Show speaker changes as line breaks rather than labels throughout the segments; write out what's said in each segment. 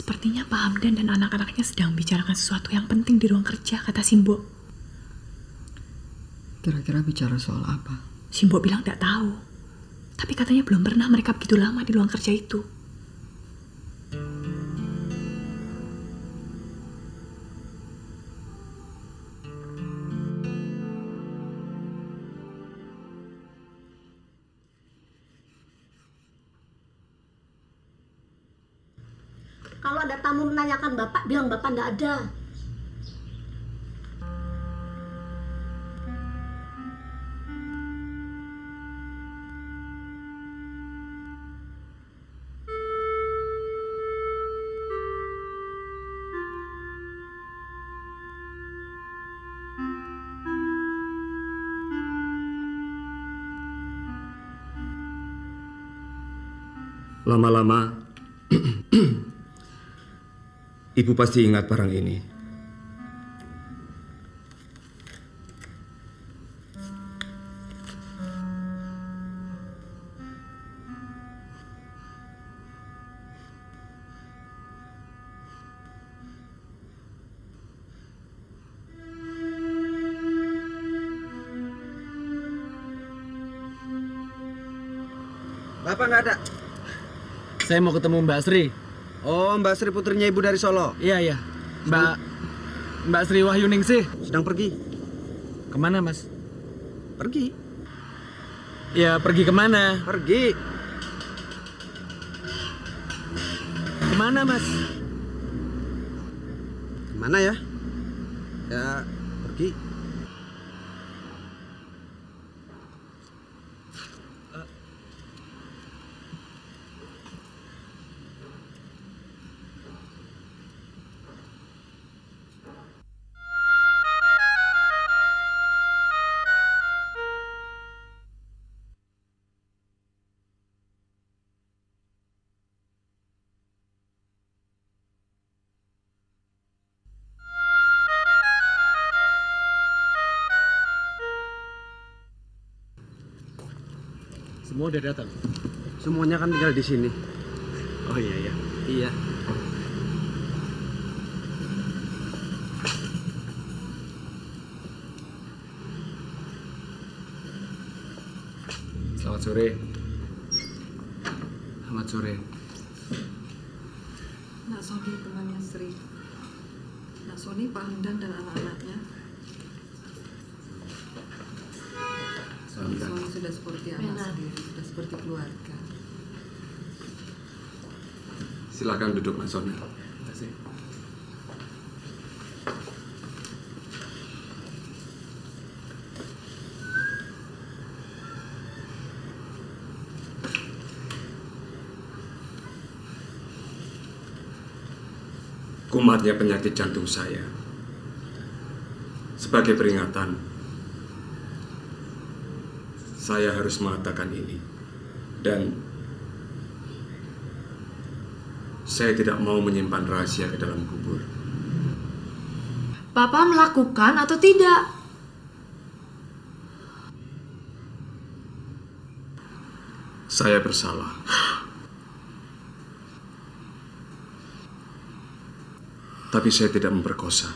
Sepertinya Pak Hamdan dan anak-anaknya sedang bicarakan sesuatu yang penting di ruang kerja, kata Simbo.
Kira-kira bicara soal apa?
Simbo bilang tidak tahu. Tapi katanya belum pernah mereka begitu lama di ruang kerja itu.
Kalau ada tamu menanyakan Bapak, bilang Bapak enggak ada.
Lama-lama, Ibu pasti ingat barang ini.
Bapak nggak ada?
Saya mau ketemu Mbak Sri.
Oh, Mbak Sri putrinya Ibu dari Solo.
Iya. Mbak Sri Wahyuningsih.
Sedang pergi.
Kemana, Mas?
Pergi.
Ya, pergi kemana?
Pergi.
Kemana, Mas?
Kemana ya? Ya, pergi.
Semua udah datang.
Semuanya kan tinggal di sini.
Oh iya.
Iya.
Selamat sore. Selamat sore.
Nak Sony temannya Sri. Nak Sony, Pak Hamdan dan anak-anaknya. Sony sudah seperti anak sendiri, sudah seperti keluarga.
Silakan duduk, Mas Sony.
Terima kasih.
Kumatnya penyakit jantung saya. Sebagai peringatan, saya harus mengatakan ini. Dan saya tidak mau menyimpan rahasia ke dalam kubur.
Bapak melakukan atau tidak?
Saya bersalah. Tapi saya tidak memperkosa.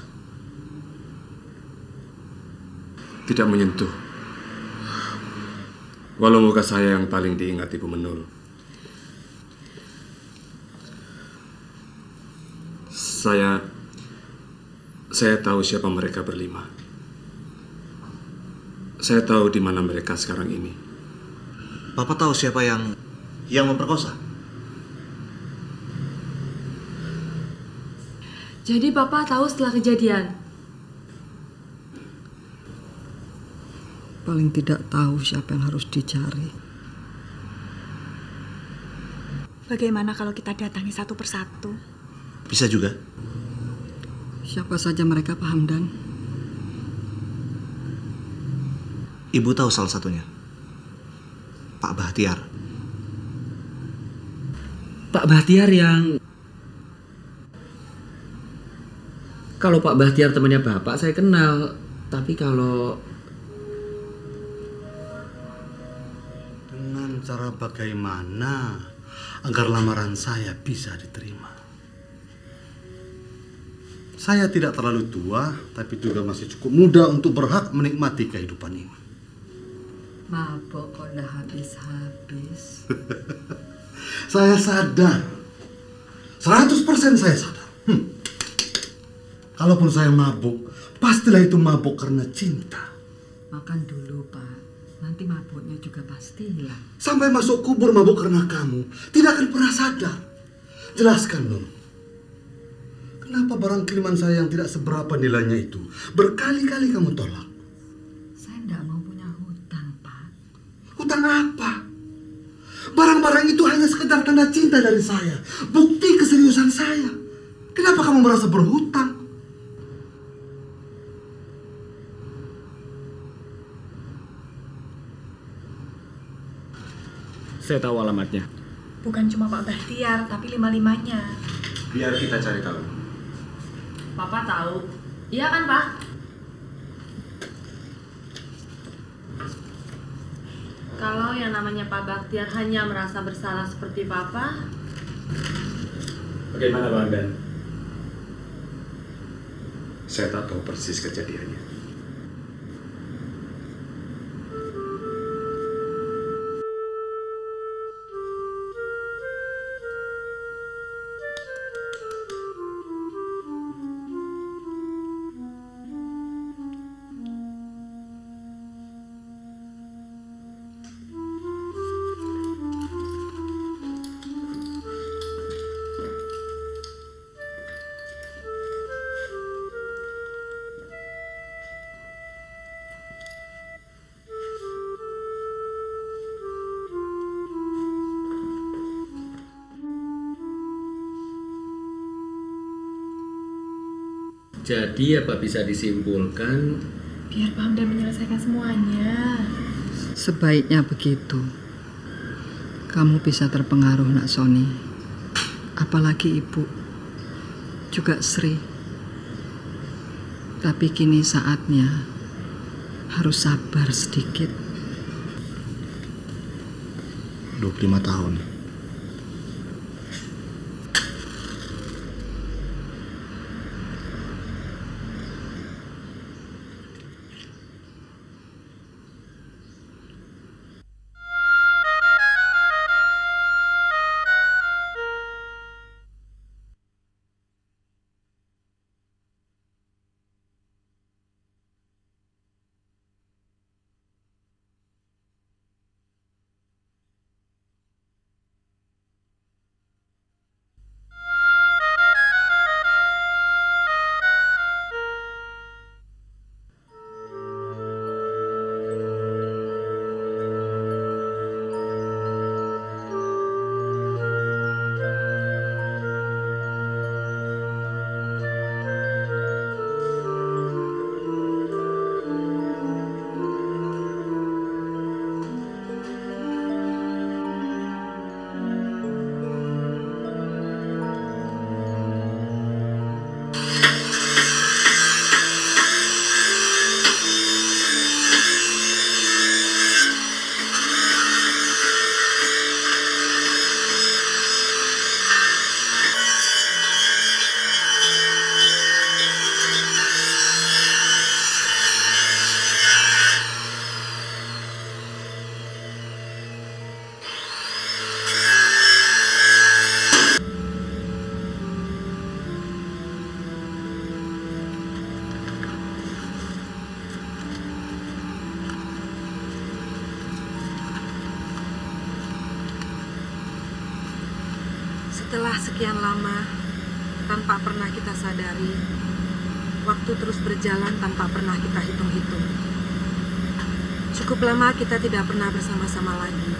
Tidak menyentuh. Walau muka saya yang paling diingat Ibu Menul. Saya tahu siapa mereka berlima. Saya tahu di mana mereka sekarang ini.
Bapak tahu siapa yang memperkosa?
Jadi Bapak tahu setelah kejadian?
Paling tidak tahu siapa yang harus dicari.
Bagaimana kalau kita datangi satu persatu?
Bisa juga.
Siapa saja mereka, Pak Hamdan?
Ibu tahu salah satunya. Pak Bahtiar.
Pak Bahtiar yang... Kalau Pak Bahtiar temannya Bapak, saya kenal. Tapi kalau...
Dengan cara bagaimana agar lamaran saya bisa diterima?
Saya tidak terlalu tua, tapi juga masih cukup muda untuk berhak menikmati kehidupan ini.
Mabok kok udah habis-habis.
Saya sadar. 100% saya sadar. Kalaupun saya mabuk, pastilah itu mabuk karena cinta.
Makan dulu, Pak. Nanti mabuknya juga pasti hilang.
Sampai masuk kubur mabuk karena kamu, tidak akan pernah sadar. Jelaskan dong. Kenapa barang kiriman saya yang tidak seberapa nilainya itu berkali-kali kamu tolak?
Saya tidak mau punya hutang, Pak.
Hutang apa? Barang-barang itu hanya sekedar tanda cinta dari saya. Bukti keseriusan saya. Kenapa kamu merasa berhutang?
Saya tahu alamatnya.
Bukan cuma Pak Bahtiar, tapi 5-5-nya.
Biar kita cari tahu.
Papa tahu. Iya kan, Pak? Kalau yang namanya Pak Bahtiar hanya merasa bersalah seperti Papa,
Bagaimana Bang Dan?
Saya tak tahu persis kejadiannya.
Jadi apa bisa disimpulkan?
Biar Pak Hamdan menyelesaikan semuanya.
Sebaiknya begitu. Kamu bisa terpengaruh, Nak Sony. Apalagi Ibu. Juga Sri. Tapi kini saatnya harus sabar sedikit.
25 tahun.
Setelah sekian lama, tanpa pernah kita sadari, waktu terus berjalan tanpa pernah kita hitung-hitung. Cukup lama kita tidak pernah bersama-sama lagi.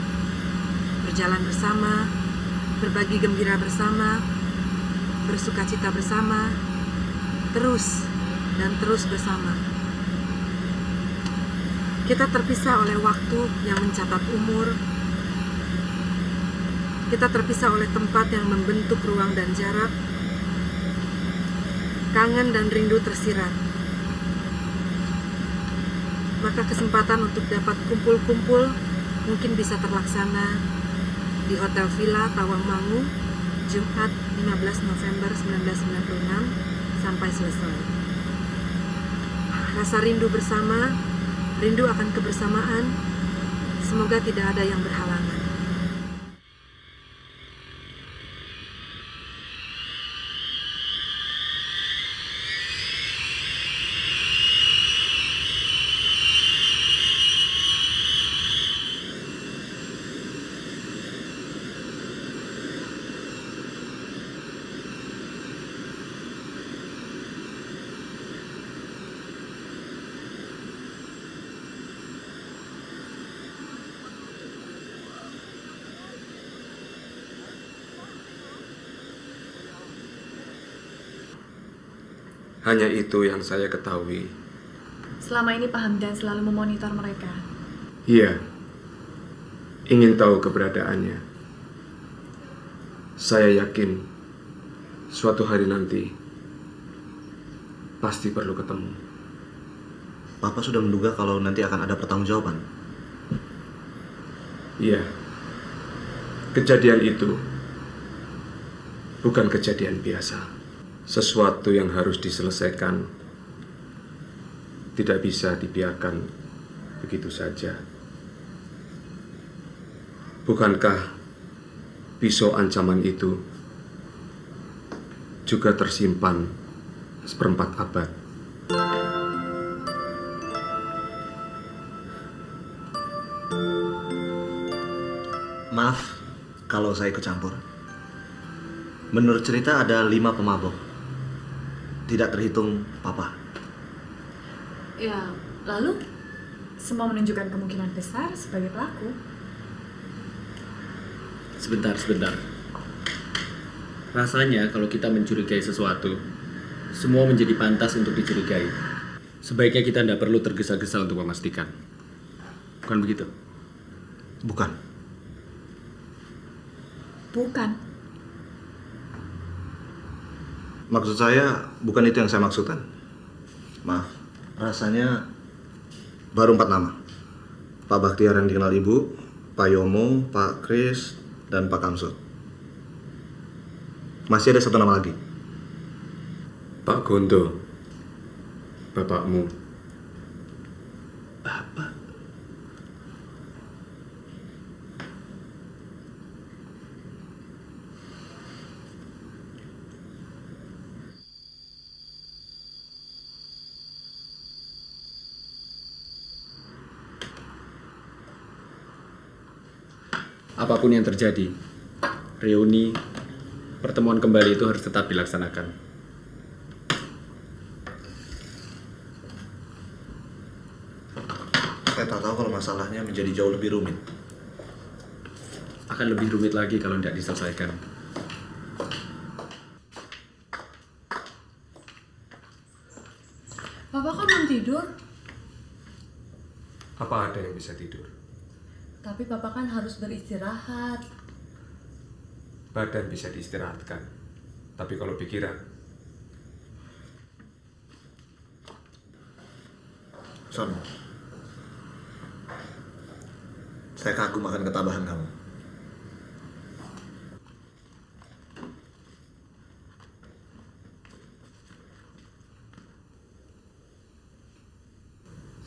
Berjalan bersama, berbagi gembira bersama, bersukacita bersama, terus dan terus bersama. Kita terpisah oleh waktu yang mencatat umur. Kita terpisah oleh tempat yang membentuk ruang dan jarak. Kangen dan rindu tersirat. Maka kesempatan untuk dapat kumpul-kumpul mungkin bisa terlaksana di Hotel Villa Tawangmangu, Jumat 15 November 1996 sampai selesai. Rasa rindu bersama, rindu akan kebersamaan, semoga tidak ada yang berhalangan.
Hanya itu yang saya ketahui.
Selama ini Pak Hamdan selalu memonitor mereka.
Iya, ingin tahu keberadaannya. Saya yakin suatu hari nanti pasti perlu ketemu.
Papa sudah menduga kalau nanti akan ada pertanggungjawaban.
Iya, kejadian itu bukan kejadian biasa. Sesuatu yang harus diselesaikan, tidak bisa dibiarkan begitu saja. Bukankah pisau ancaman itu juga tersimpan seperempat abad?
Maaf kalau saya ikut campur. Menurut cerita ada 5 pemabok. Tidak terhitung Papa.
Ya, lalu semua menunjukkan kemungkinan besar sebagai pelaku.
Sebentar. Rasanya kalau kita mencurigai sesuatu, semua menjadi pantas untuk dicurigai. Sebaiknya kita tidak perlu tergesa-gesa untuk memastikan. Bukan begitu?
Bukan. Maksud saya bukan itu yang saya maksudkan. Maaf, rasanya baru 4 nama. Pak Baktiar yang dikenal Ibu, Pak Yomo, Pak Kris, dan Pak Kamsud. Masih ada 1 nama lagi.
Pak Gondo, bapakmu.
Bapak?
Apapun yang terjadi, reuni, pertemuan kembali itu harus tetap dilaksanakan.
Saya tak tahu kalau masalahnya menjadi jauh lebih rumit.
Akan lebih rumit lagi kalau tidak diselesaikan.
Bapak kan belum tidur,
Apa ada yang bisa tidur?
tapi Bapak kan harus beristirahat.
Badan bisa diistirahatkan, tapi kalau pikiran,
Son, saya kagum akan ketabahan kamu.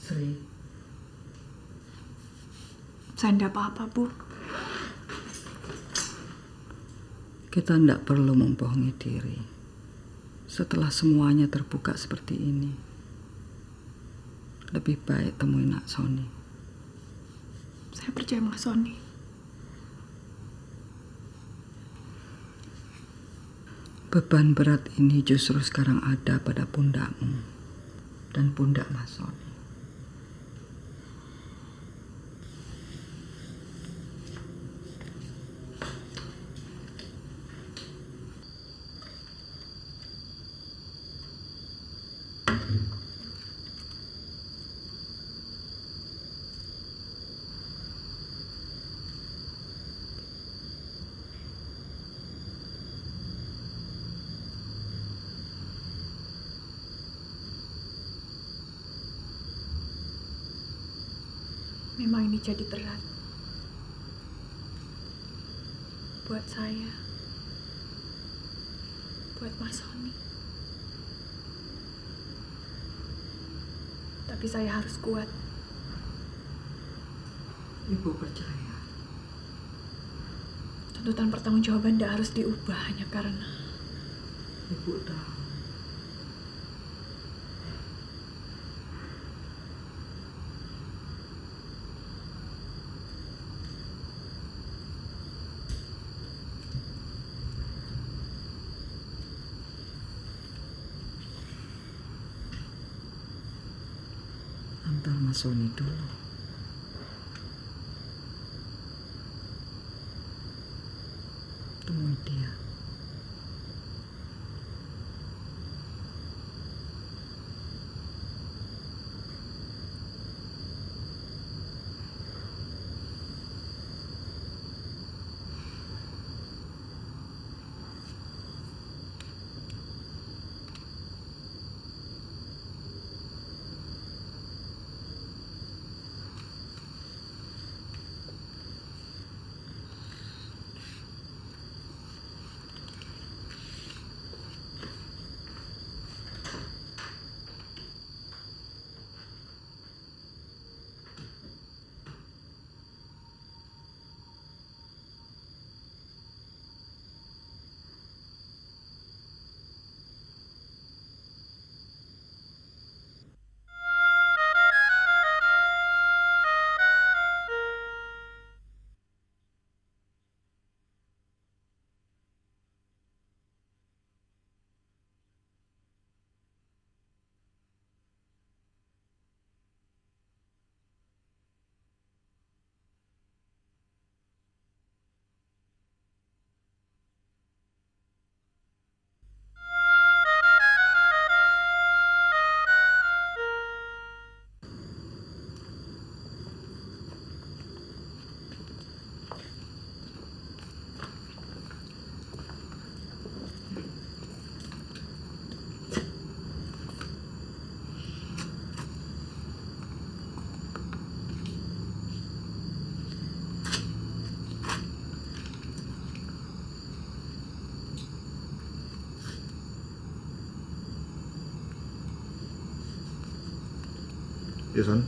Sri,
Saya tidak apa-apa, Bu.
Kita tidak perlu membohongi diri. Setelah semuanya terbuka seperti ini, lebih baik temuin Nak Sony.
Saya percaya Mas Sony.
Beban berat ini justru sekarang ada pada pundakmu dan pundak Mas Sony.
Memang ini jadi berat. Buat saya. Buat Mas Sony. Tapi saya harus kuat.
Ibu percaya.
Tuntutan pertanggungjawaban tidak harus diubah hanya karena
Ibu tahu. Antar Mas Sony dulu. Temui dia.
Ya, Son.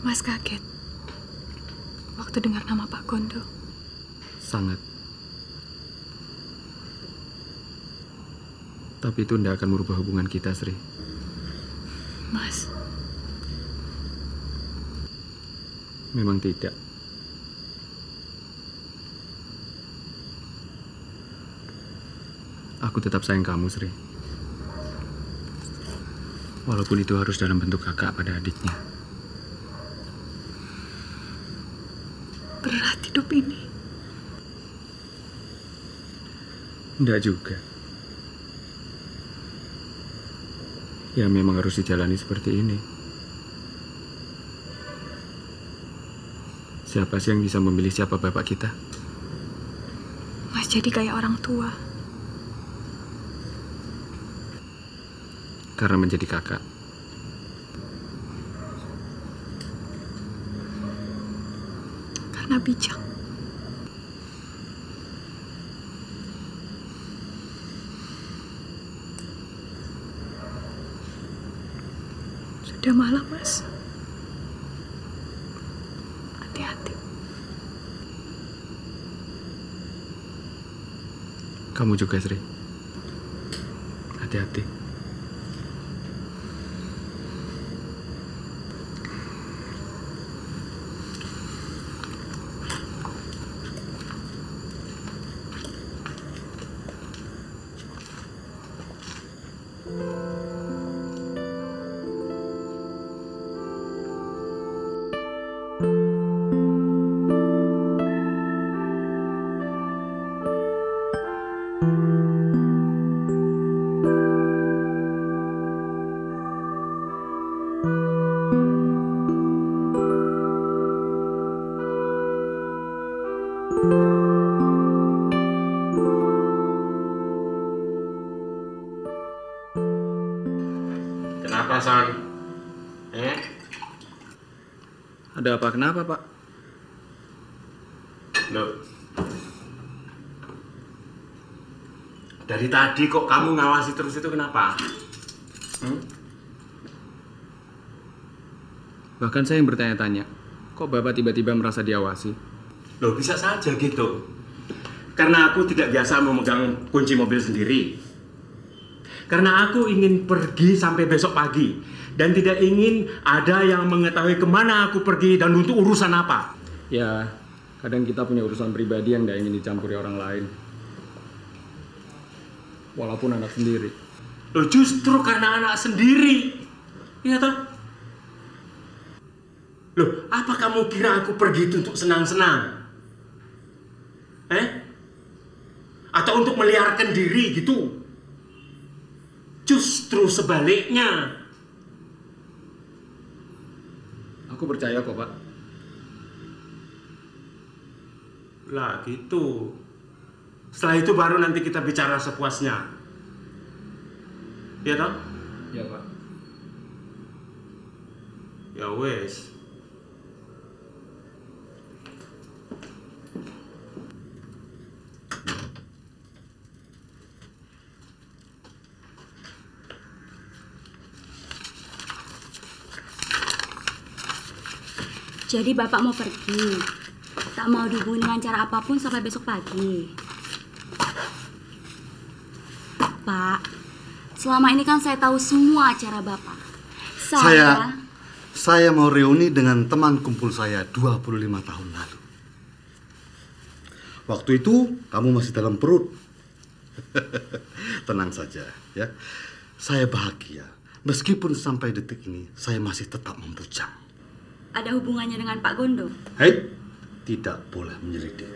Mas kaget waktu dengar nama Pak Gondo.
Sangat. Tapi itu tidak akan merubah hubungan kita, Sri.
Mas.
Memang tidak. Aku tetap sayang kamu, Sri. Walaupun itu harus dalam bentuk kakak pada adiknya.
Berat hidup ini.
Enggak juga. Ya memang harus dijalani seperti ini. Siapa sih yang bisa memilih siapa bapak kita?
Mas jadi kayak orang tua.
Karena menjadi kakak.
Karena bijak. Sudah malam, Mas. Hati-hati.
Kamu juga, Sri. Hati-hati.
Kenapa, Son?
Ada apa? Kenapa, Pak? Loh. Dari tadi kok kamu ngawasi terus itu kenapa? Bahkan saya yang bertanya-tanya, kok Bapak tiba-tiba merasa diawasi? Loh, bisa saja gitu. Karena aku tidak biasa memegang kunci mobil sendiri. Karena aku ingin pergi sampai besok pagi. Dan tidak ingin ada yang mengetahui kemana aku pergi dan untuk urusan apa. Ya, kadang kita punya urusan pribadi yang tidak ingin dicampuri orang lain. Walaupun anak sendiri. Loh, justru karena anak sendiri. Iya toh? Loh, apa kamu kira aku pergi untuk senang-senang? Atau untuk meliarkan diri gitu? Justru sebaliknya. Aku percaya kok, Pak. Lah gitu. Setelah itu baru nanti kita bicara sepuasnya. Iya toh? Iya, Pak. Ya wes.
Jadi Bapak mau pergi, tak mau dihubungi dengan cara apapun sampai besok pagi. Pak, selama ini kan saya tahu semua cara Bapak.
Saya mau reuni dengan teman kumpul saya 25 tahun lalu. Waktu itu kamu masih dalam perut. Tenang saja ya. Saya bahagia. Meskipun sampai detik ini saya masih tetap membujang.
Ada hubungannya dengan Pak Gondo?
Hei, tidak boleh menyelidik.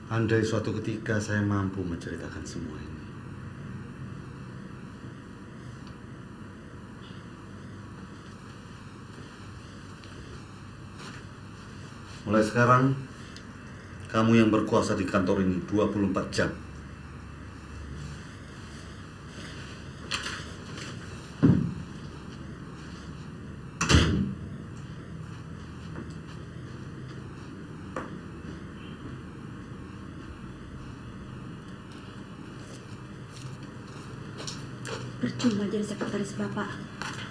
Andai suatu ketika saya mampu menceritakan semua ini. Mulai sekarang, kamu yang berkuasa di kantor ini 24 jam.
Percuma jadi sekretaris Bapak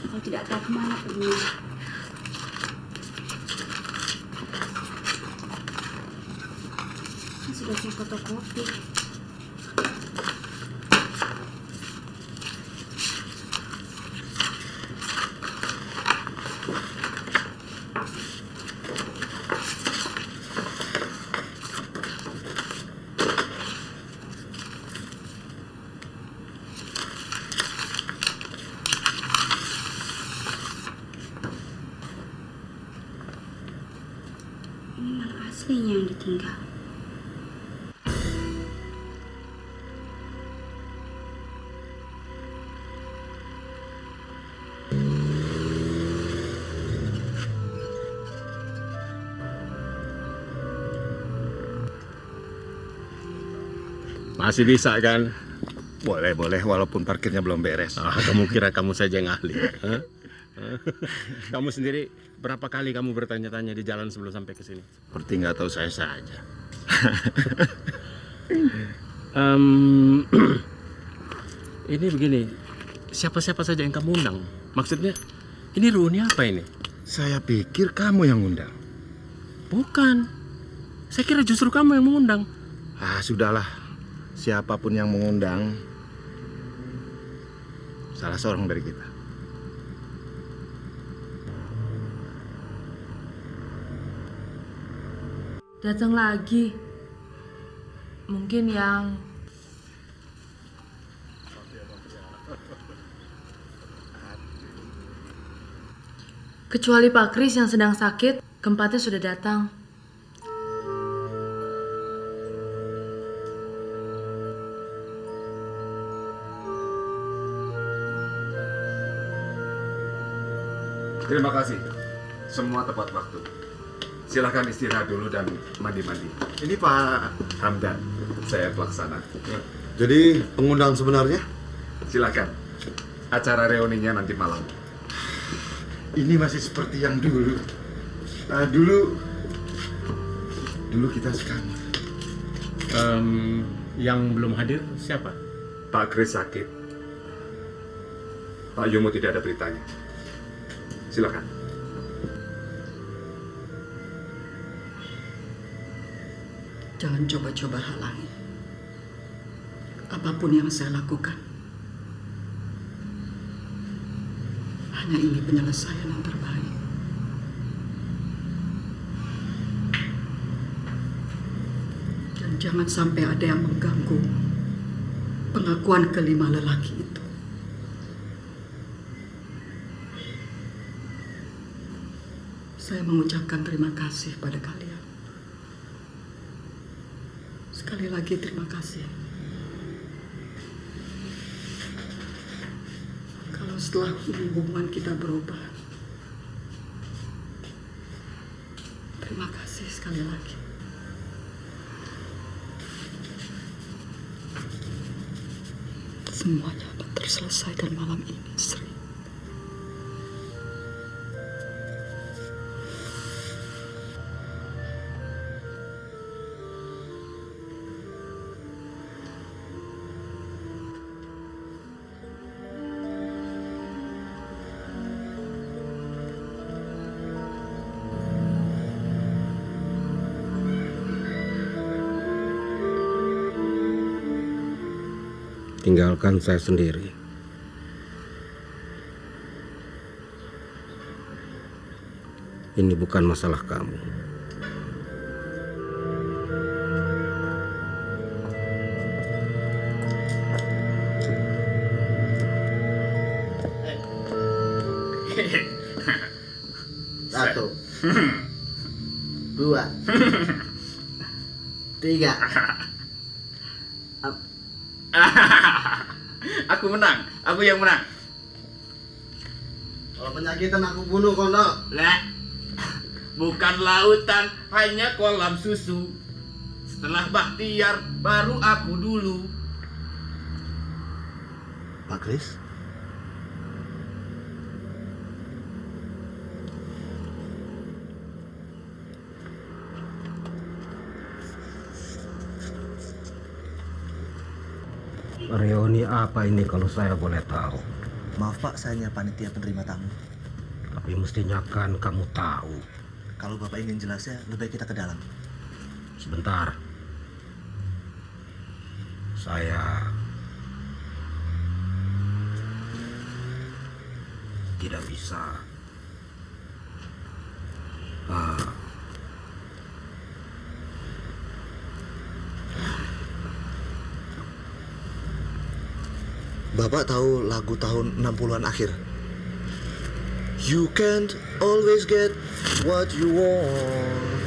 kalau tidak tahu kemana perginya. Sudah saya fotokopi. Ini mana aslinya yang ditinggal?
Masih bisa kan?
Boleh, walaupun parkirnya belum beres.
Kamu kira kamu saja yang ahli? Kamu sendiri berapa kali kamu bertanya-tanya di jalan sebelum sampai ke sini?
Seperti nggak tahu saya saja.
Ini begini, siapa-siapa saja yang kamu undang? Maksudnya, ini reuni apa ini?
Saya pikir kamu yang undang.
Bukan. Saya kira justru kamu yang mengundang.
Sudahlah. Siapapun yang mengundang, salah seorang dari kita.
Datang lagi. Mungkin yang kecuali Pak Kris yang sedang sakit, keempatnya sudah datang.
Terima kasih. Semua tepat waktu. Silahkan istirahat dulu dan mandi-mandi.
Ini Pak
Hamdan, saya pelaksana.
Jadi pengundang sebenarnya?
Silakan. Acara reuninya nanti malam.
Ini masih seperti yang dulu. Dulu kita sekamar.
Yang belum hadir siapa?
Pak Kris sakit. Pak Yomo tidak ada beritanya. Silakan.
Jangan coba-coba halangi. Apapun yang saya lakukan, hanya ini penyelesaian yang terbaik. Dan jangan sampai ada yang mengganggu pengakuan kelima lelaki itu. Saya mengucapkan terima kasih pada kalian. Sekali lagi terima kasih. Kalau setelah ini hubungan kita berubah, terima kasih sekali lagi. Semuanya akan terselesaikan malam ini, Sri.
Tinggalkan saya sendiri. Ini bukan masalah kamu.
Satu, dua, tiga.
Aku menang, aku yang menang.
Kalau penyakitan aku bunuh, Kondo.
Lah, bukan lautan, hanya kolam susu. Setelah Baktiar, baru aku dulu.
Pak Kris?
Reuni apa ini kalau saya boleh tahu?
Maaf Pak, saya hanya panitia penerima tamu.
Tapi mestinya kan kamu tahu.
Kalau Bapak ingin jelasnya, lebih baik kita ke dalam.
Sebentar. Saya tidak bisa.
Bapak tahu lagu tahun 60-an akhir? You can't always get what you want.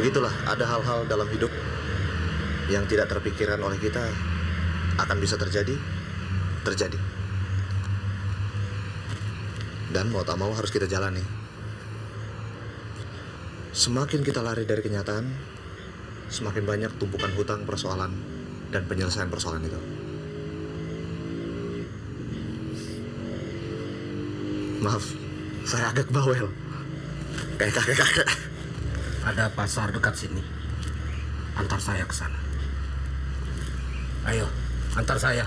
Begitulah, ada hal-hal dalam hidup yang tidak terpikirkan oleh kita akan bisa terjadi. Dan mau tak mau harus kita jalani. Semakin kita lari dari kenyataan, semakin banyak tumpukan hutang, persoalan, dan penyelesaian persoalan itu. Maaf, saya agak bawel. Kayak kakek-kakek.
Ada pasar dekat sini. Antar saya ke sana. Ayo, antar saya.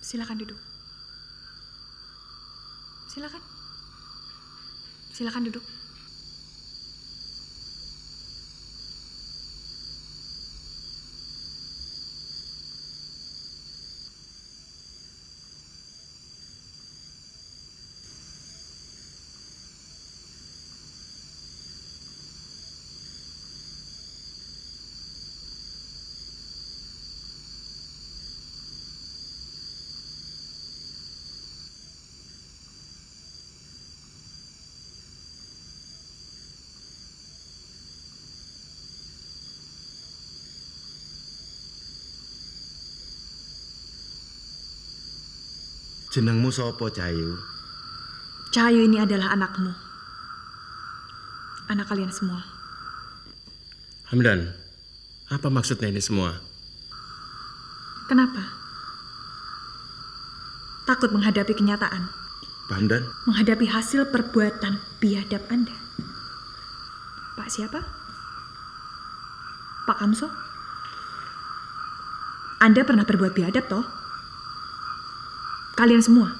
Silakan duduk. Silakan. Silakan duduk.
Jenengmu sapa, Cahayu?
Cahayu ini adalah anakmu. Anak kalian semua.
Hamdan, apa maksudnya ini semua?
Kenapa? Takut menghadapi kenyataan?
Pak Hamdan?
Menghadapi hasil perbuatan biadab Anda? Pak siapa? Pak Kamso? Anda pernah berbuat biadab toh? Kalian semua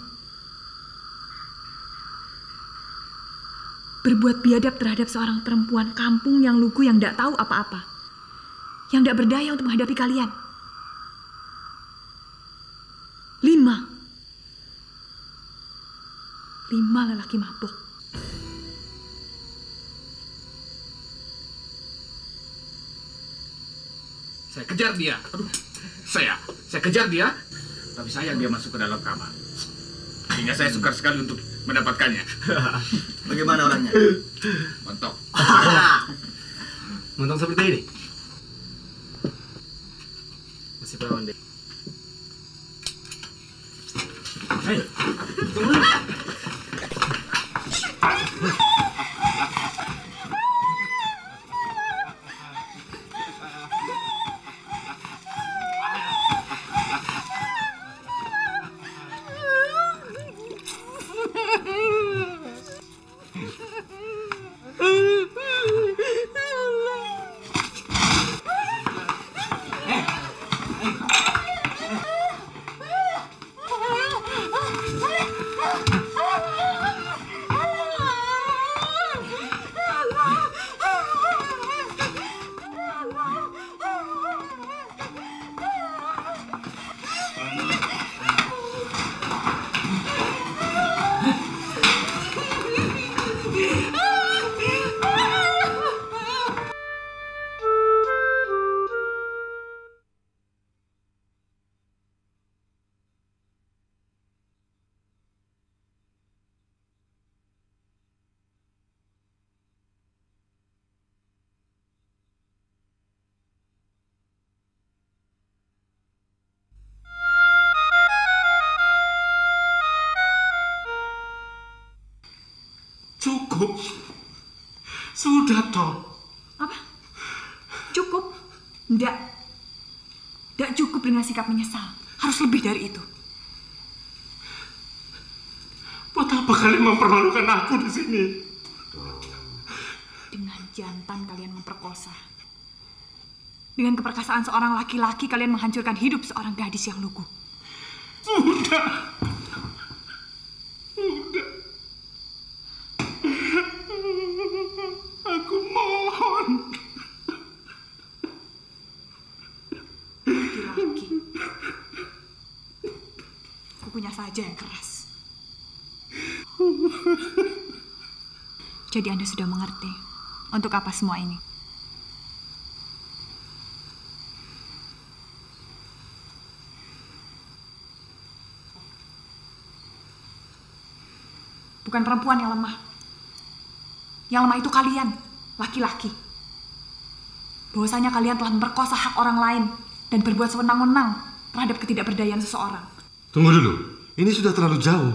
berbuat biadab terhadap seorang perempuan kampung yang lugu, yang tidak tahu apa-apa, yang tidak berdaya untuk menghadapi kalian. 5 lelaki mabuk.
Saya kejar dia. Saya kejar dia. Tapi sayang dia masuk ke dalam kamar. Sehingga saya sukar sekali untuk mendapatkannya.
Bagaimana orangnya?
Montok.
Montok seperti ini? Masih perawan deh. Hei, tunggu.
Cukup. Sudah toh.
Apa? Cukup? Enggak. Enggak cukup dengan sikap menyesal. Harus lebih dari itu.
Buat apa kalian mempermalukan aku di sini?
Dengan jantan kalian memperkosa. Dengan keperkasaan seorang laki-laki kalian menghancurkan hidup seorang gadis yang lugu.
Sudah. Aku mohon.
Laki-laki. Kukunya saja yang keras. Jadi Anda sudah mengerti untuk apa semua ini? Bukan perempuan yang lemah. Yang lemah itu kalian, laki-laki. Bahwasanya kalian telah memperkosa hak orang lain dan berbuat sewenang-wenang terhadap ketidakberdayaan seseorang.
Tunggu dulu, ini sudah terlalu jauh.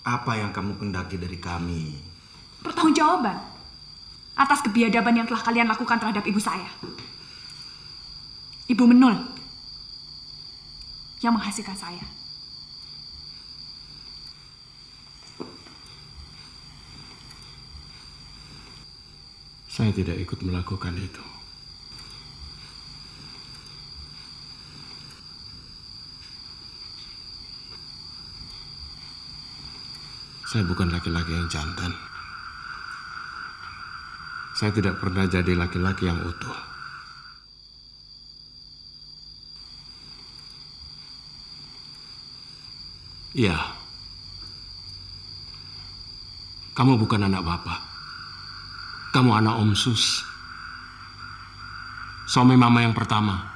Apa yang kamu kendaki dari kami?
Pertanggungjawaban atas kebiadaban yang telah kalian lakukan terhadap ibu saya. Ibu Menul yang menghasilkan saya.
Saya tidak ikut melakukan itu.
Saya bukan laki-laki yang jantan. Saya tidak pernah jadi laki-laki yang utuh. Iya. Kamu bukan anak bapak. Kamu anak Om Sus. Suami mama yang pertama.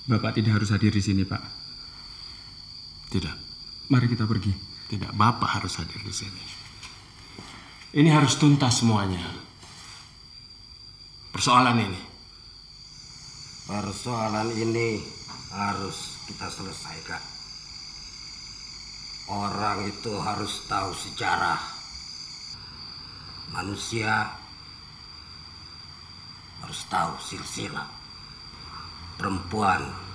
Bapak tidak harus hadir di sini, Pak.
Tidak.
Mari kita pergi.
Tidak, Bapak harus hadir di sini. Ini harus tuntas semuanya. Persoalan ini.
Persoalan ini harus kita selesaikan. Orang itu harus tahu sejarah. Manusia harus tahu silsilah. Perempuan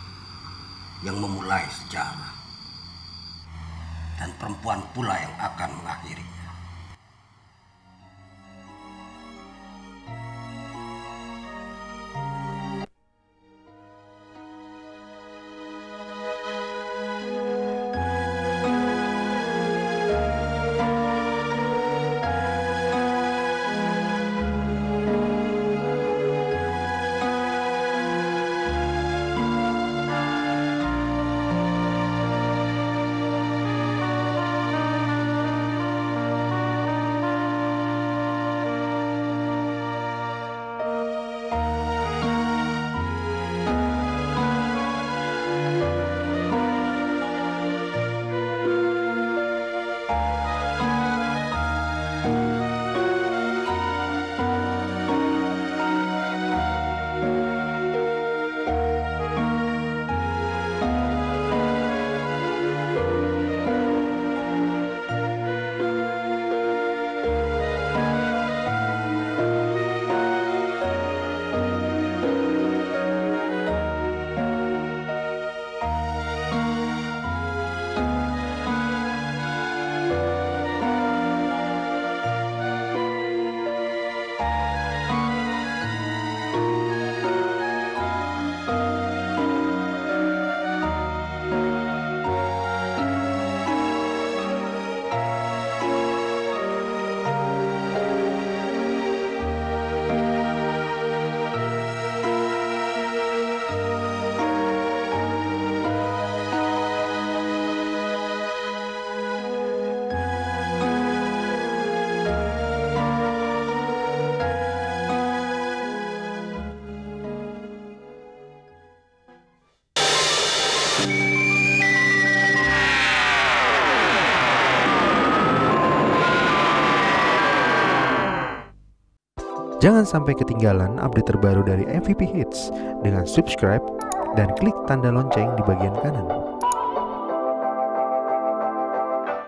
yang memulai sejarah. Dan perempuan pula yang akan mengakhirinya.
Jangan sampai ketinggalan update terbaru dari MVP Hits dengan subscribe dan klik tanda lonceng di bagian kanan.